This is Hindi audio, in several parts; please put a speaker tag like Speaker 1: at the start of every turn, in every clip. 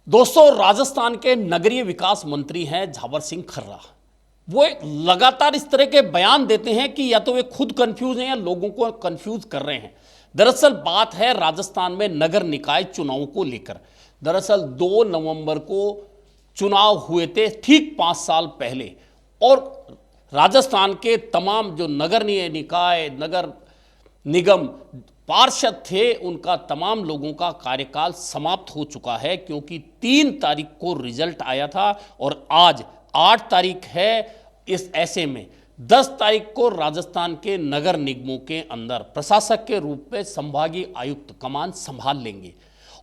Speaker 1: दोस्तों, राजस्थान के नगरीय विकास मंत्री हैं झावर सिंह खर्रा। वो लगातार इस तरह के बयान देते हैं कि या तो वे खुद कंफ्यूज हैं या लोगों को कंफ्यूज कर रहे हैं। दरअसल बात है राजस्थान में नगर निकाय चुनाव को लेकर। दरअसल 2 नवंबर को चुनाव हुए थे, ठीक 5 साल पहले, और राजस्थान के तमाम जो नगर निकाय, नगर निगम पार्षद थे, उनका तमाम लोगों का कार्यकाल समाप्त हो चुका है, क्योंकि 3 तारीख को रिजल्ट आया था और आज 8 तारीख है। इस ऐसे में 10 तारीख को राजस्थान के नगर निगमों के अंदर प्रशासक के रूप में संभागीय आयुक्त कमान संभाल लेंगे।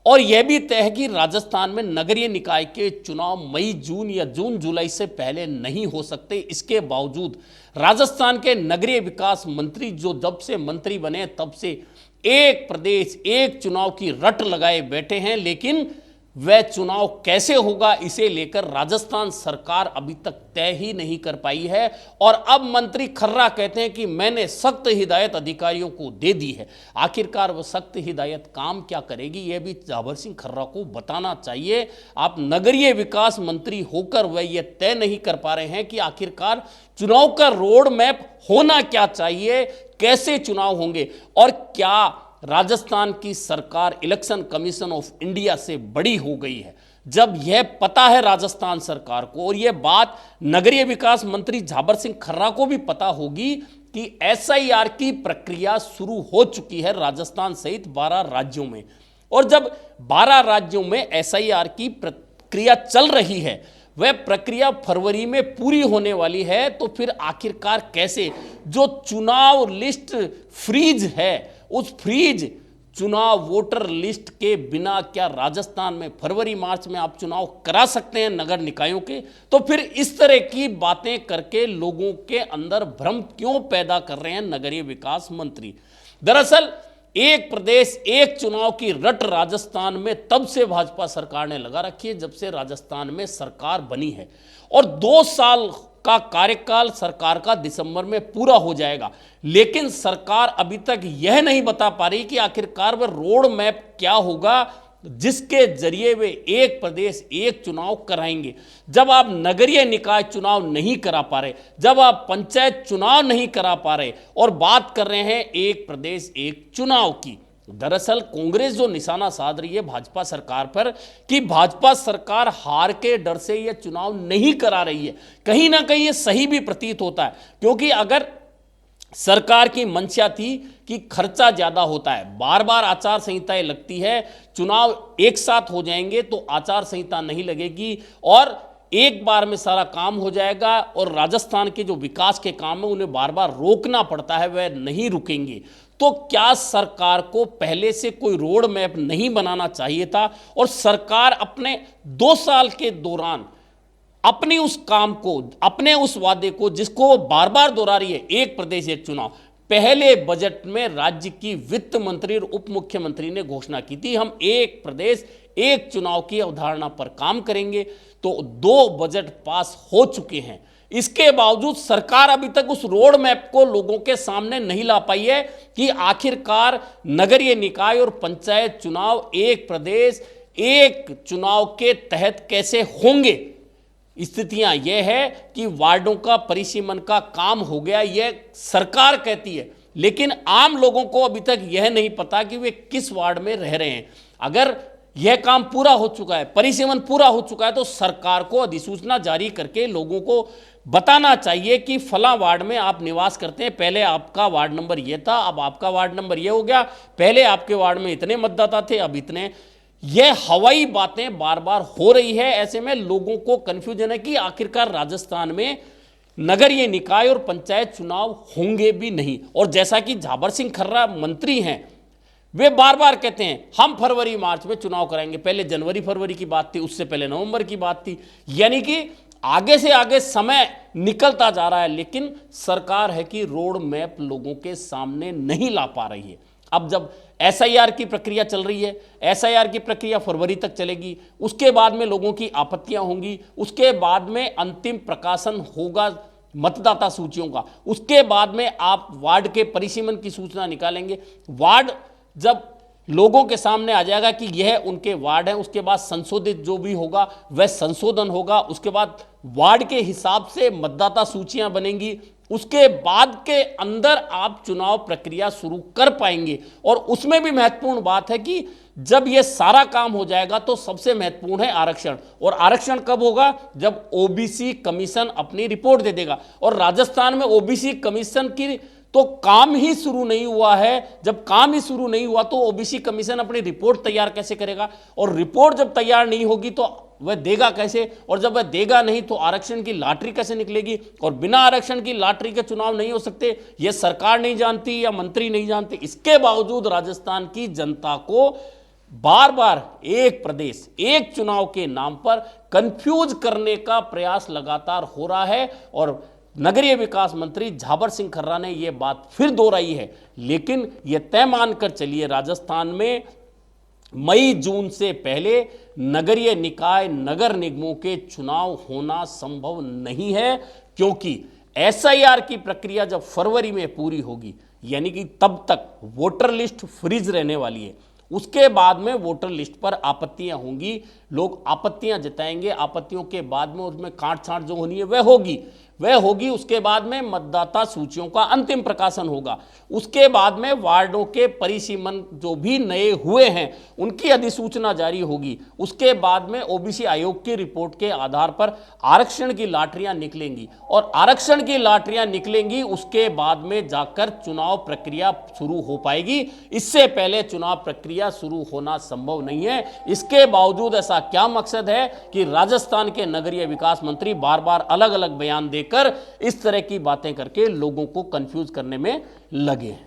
Speaker 1: और यह भी तय है कि राजस्थान में नगरीय निकाय के चुनाव मई जून या जून जुलाई से पहले नहीं हो सकते। इसके बावजूद राजस्थान के नगरीय विकास मंत्री जो जब से मंत्री बने तब से एक प्रदेश एक चुनाव की रट लगाए बैठे हैं, लेकिन वह चुनाव कैसे होगा इसे लेकर राजस्थान सरकार अभी तक तय ही नहीं कर पाई है। और अब मंत्री खर्रा कहते हैं कि मैंने सख्त हिदायत अधिकारियों को दे दी है। आखिरकार वह सख्त हिदायत काम क्या करेगी, यह भी झावर सिंह खर्रा को बताना चाहिए। आप नगरीय विकास मंत्री होकर वह यह तय नहीं कर पा रहे हैं कि आखिरकार चुनाव का रोड मैप होना क्या चाहिए, कैसे चुनाव होंगे, और क्या राजस्थान की सरकार इलेक्शन कमीशन ऑफ इंडिया से बड़ी हो गई है। जब यह पता है राजस्थान सरकार को, और यह बात नगरीय विकास मंत्री झावर सिंह खर्रा को भी पता होगी कि एसआईआर की प्रक्रिया शुरू हो चुकी है राजस्थान सहित 12 राज्यों में, और जब 12 राज्यों में एसआईआर की प्रक्रिया चल रही है, वह प्रक्रिया फरवरी में पूरी होने वाली है, तो फिर आखिरकार कैसे जो चुनाव लिस्ट फ्रीज है, उस फ्रीज चुनाव वोटर लिस्ट के बिना क्या राजस्थान में फरवरी मार्च में आप चुनाव करा सकते हैं नगर निकायों के? तो फिर इस तरह की बातें करके लोगों के अंदर भ्रम क्यों पैदा कर रहे हैं नगरीय विकास मंत्री? दरअसल एक प्रदेश एक चुनाव की रट राजस्थान में तब से भाजपा सरकार ने लगा रखी है जब से राजस्थान में सरकार बनी है, और 2 साल का कार्यकाल सरकार का दिसंबर में पूरा हो जाएगा। लेकिन सरकार अभी तक यह नहीं बता पा रही कि आखिरकार वह रोड मैप क्या होगा जिसके जरिए वे एक प्रदेश एक चुनाव कराएंगे। जब आप नगरीय निकाय चुनाव नहीं करा पा रहे, जब आप पंचायत चुनाव नहीं करा पा रहे, और बात कर रहे हैं एक प्रदेश एक चुनाव की, दरअसल कांग्रेस जो निशाना साध रही है भाजपा सरकार पर कि भाजपा सरकार हार के डर से यह चुनाव नहीं करा रही है, कहीं ना कहीं यह सही भी प्रतीत होता है। क्योंकि अगर सरकार की मंशा थी कि खर्चा ज्यादा होता है, बार बार आचार संहिताएं लगती है, चुनाव एक साथ हो जाएंगे तो आचार संहिता नहीं लगेगी और एक बार में सारा काम हो जाएगा, और राजस्थान के जो विकास के काम है उन्हें बार बार रोकना पड़ता है, वह नहीं रुकेंगे। तो क्या सरकार को पहले से कोई रोड मैप नहीं बनाना चाहिए था, और सरकार अपने 2 साल के दौरान अपनी उस काम को, अपने उस वादे को जिसको वो बार बार दोहरा रही है, एक प्रदेश एक चुनाव, पहले बजट में राज्य की वित्त मंत्री और उप मुख्यमंत्री ने घोषणा की थी हम एक प्रदेश एक चुनाव की अवधारणा पर काम करेंगे। तो 2 बजट पास हो चुके हैं, इसके बावजूद सरकार अभी तक उस रोड मैप को लोगों के सामने नहीं ला पाई है कि आखिरकार नगरीय निकाय और पंचायत चुनाव एक प्रदेश एक चुनाव के तहत कैसे होंगे। स्थितियां यह है कि वार्डों का परिसीमन का काम हो गया, यह सरकार कहती है, लेकिन आम लोगों को अभी तक यह नहीं पता कि वे किस वार्ड में रह रहे हैं। अगर यह काम पूरा हो चुका है, परिसीमन पूरा हो चुका है, तो सरकार को अधिसूचना जारी करके लोगों को बताना चाहिए कि फला वार्ड में आप निवास करते हैं, पहले आपका वार्ड नंबर यह था, अब आपका वार्ड नंबर यह हो गया, पहले आपके वार्ड में इतने मतदाता थे, अब इतने। यह हवाई बातें बार बार हो रही है, ऐसे में लोगों को कंफ्यूजन है कि आखिरकार राजस्थान में नगरीय निकाय और पंचायत चुनाव होंगे भी नहीं। और जैसा कि झावर सिंह खर्रा मंत्री हैं, वे बार बार कहते हैं हम फरवरी मार्च में चुनाव कराएंगे, पहले जनवरी फरवरी की बात थी, उससे पहले नवंबर की बात थी, यानी कि आगे से आगे समय निकलता जा रहा है, लेकिन सरकार है कि रोड मैप लोगों के सामने नहीं ला पा रही है। अब जब एसआईआर की प्रक्रिया चल रही है, एसआईआर की प्रक्रिया फरवरी तक चलेगी, उसके बाद में लोगों की आपत्तियां होंगी, उसके बाद में अंतिम प्रकाशन होगा मतदाता सूचियों का, उसके बाद में आप वार्ड के परिसीमन की सूचना निकालेंगे। वार्ड जब लोगों के सामने आ जाएगा कि यह उनके वार्ड है। उसके बाद संशोधित जो भी होगा वह संशोधन होगा। उसके बाद वार्ड के हिसाब से मतदाता सूचियां बनेंगी। उसके बाद के अंदर आप चुनाव प्रक्रिया शुरू कर पाएंगे। और उसमें भी महत्वपूर्ण बात है कि जब यह सारा काम हो जाएगा तो सबसे महत्वपूर्ण है आरक्षण। और आरक्षण कब होगा? जब ओबीसी कमीशन अपनी रिपोर्ट दे देगा। और राजस्थान में ओबीसी कमीशन की तो काम ही शुरू नहीं हुआ है। जब काम ही शुरू नहीं हुआ तो ओबीसी कमीशन अपनी रिपोर्ट तैयार कैसे करेगा? और रिपोर्ट जब तैयार नहीं होगी तो वह देगा कैसे? और जब वह देगा नहीं तो आरक्षण की लॉटरी कैसे निकलेगी? और बिना आरक्षण की लॉटरी के चुनाव नहीं हो सकते। यह सरकार नहीं जानती या मंत्री नहीं जानते। इसके बावजूद राजस्थान की जनता को बार बार एक प्रदेश एक चुनाव के नाम पर कंफ्यूज करने का प्रयास लगातार हो रहा है। और नगरीय विकास मंत्री झाबर सिंह खर्रा ने यह बात फिर दोहराई है। लेकिन यह तय मानकर चलिए, राजस्थान में मई जून से पहले नगरीय निकाय नगर निगमों के चुनाव होना संभव नहीं है, क्योंकि एसआईआर की प्रक्रिया जब फरवरी में पूरी होगी, यानी कि तब तक वोटर लिस्ट फ्रीज रहने वाली है। उसके बाद में वोटर लिस्ट पर आपत्तियां होंगी, लोग आपत्तियां जताएंगे। आपत्तियों के बाद में उसमें काट छांट जो होनी है वह होगी। उसके बाद में मतदाता सूचियों का अंतिम प्रकाशन होगा। उसके बाद में वार्डों के परिसीमन जो भी नए हुए हैं उनकी अधिसूचना जारी होगी। उसके बाद में ओबीसी आयोग की रिपोर्ट के आधार पर आरक्षण की लॉटरियां निकलेंगी। और आरक्षण की लॉटरियां निकलेंगी, उसके बाद में जाकर चुनाव प्रक्रिया शुरू हो पाएगी। इससे पहले चुनाव प्रक्रिया शुरू होना संभव नहीं है। इसके बावजूद ऐसा क्या मकसद है कि राजस्थान के नगरीय विकास मंत्री बार बार अलग अलग बयान देकर इस तरह की बातें करके लोगों को कंफ्यूज करने में लगे हैं।